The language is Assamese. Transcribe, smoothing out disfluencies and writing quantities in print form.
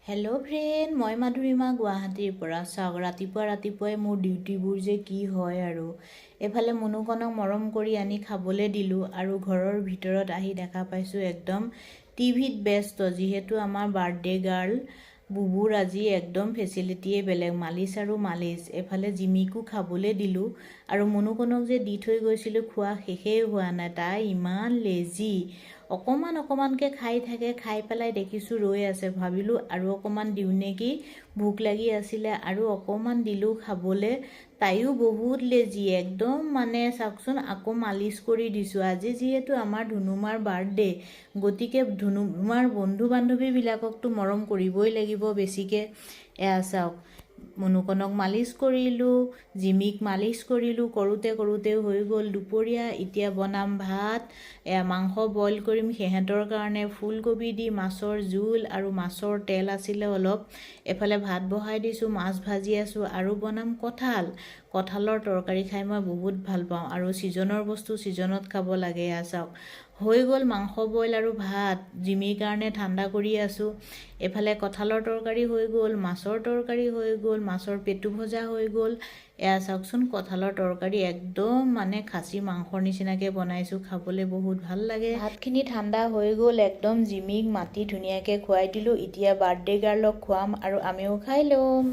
হেল্ল' ফ্ৰেণ্ড, মই মাধুৰিমা গুৱাহাটীৰ পৰা। চাওক, ৰাতিপুৱাই মোৰ ডিউটিবোৰ যে কি হয় আৰু এফালে মুনুকণক মৰম কৰি আনি খাবলৈ দিলোঁ আৰু ঘৰৰ ভিতৰত আহি দেখা পাইছোঁ একদম টিভিত ব্যস্ত। যিহেতু আমাৰ বাৰ্থডে গাৰ্ল বুবুৰ আজি একদম ফেচিলিটিয়ে বেলেগ, মালিচ আৰু মালিচ। এফালে জিমিকো খাবলৈ দিলোঁ আৰু মুনুকণক যে দি থৈ গৈছিলোঁ খোৱা শেষেই হোৱা নাই। তাই ইমান লেজি, অকণমানকৈ খাই থাকে। খাই পেলাই দেখিছোঁ ৰৈ আছে, ভাবিলোঁ আৰু অকণমান দিওঁ নেকি, ভোক লাগি আছিলে আৰু অকণমান দিলোঁ খাবলৈ। তাইও বহুত লেজি একদম, চাওকচোন। আকৌ মালিচ কৰি দিছোঁ। আজি যিহেতু আমাৰ ধুনুমাৰ বাৰ্থডে, গতিকে ধুনুমাৰ বন্ধু বান্ধৱীবিলাককতো মৰম কৰিবই লাগিব বেছিকৈ। এয়া চাওক, মুনুকণক মালিচ কৰিলোঁ, জিমিক মালিচ কৰিলোঁ। কৰোঁতে হৈ গ'ল দুপৰীয়া। এতিয়া বনাম ভাত, মাংস বইল কৰিম সিহঁতৰ কাৰণে, ফুলকবি দি মাছৰ জোল আৰু মাছৰ তেল আছিলে অলপ। এফালে ভাত বহাই দিছোঁ, মাছ ভাজি আছোঁ আৰু বনাম কঁঠালৰ তৰকাৰী। খাই মই বহুত ভাল পাওঁ আৰু ছিজনৰ বস্তু ছিজনত খাব লাগে। চাওক, হৈ গ'ল মাংস বইল আৰু ভাত। জিমিৰ কাৰণে ঠাণ্ডা কৰি আছোঁ। এফালে কঁঠালৰ তৰকাৰী হৈ গ'ল, মাছৰ তৰকাৰী হৈ গ'ল, মাছৰ পেটু ভজা হৈ গ'ল। এয়া চাওকচোন, কঁঠালৰ তৰকাৰী একদম খাচী মাংসৰ নিচিনাকৈ বনাইছোঁ, খাবলৈ বহুত ভাল লাগে। ভাতখিনি ঠাণ্ডা হৈ গ'ল একদম। জিমিক মাতি ধুনীয়াকৈ খুৱাই দিলোঁ। এতিয়া বাৰ্থডে গাৰ্লক খুৱাম আৰু আমিও খাই ল'ম।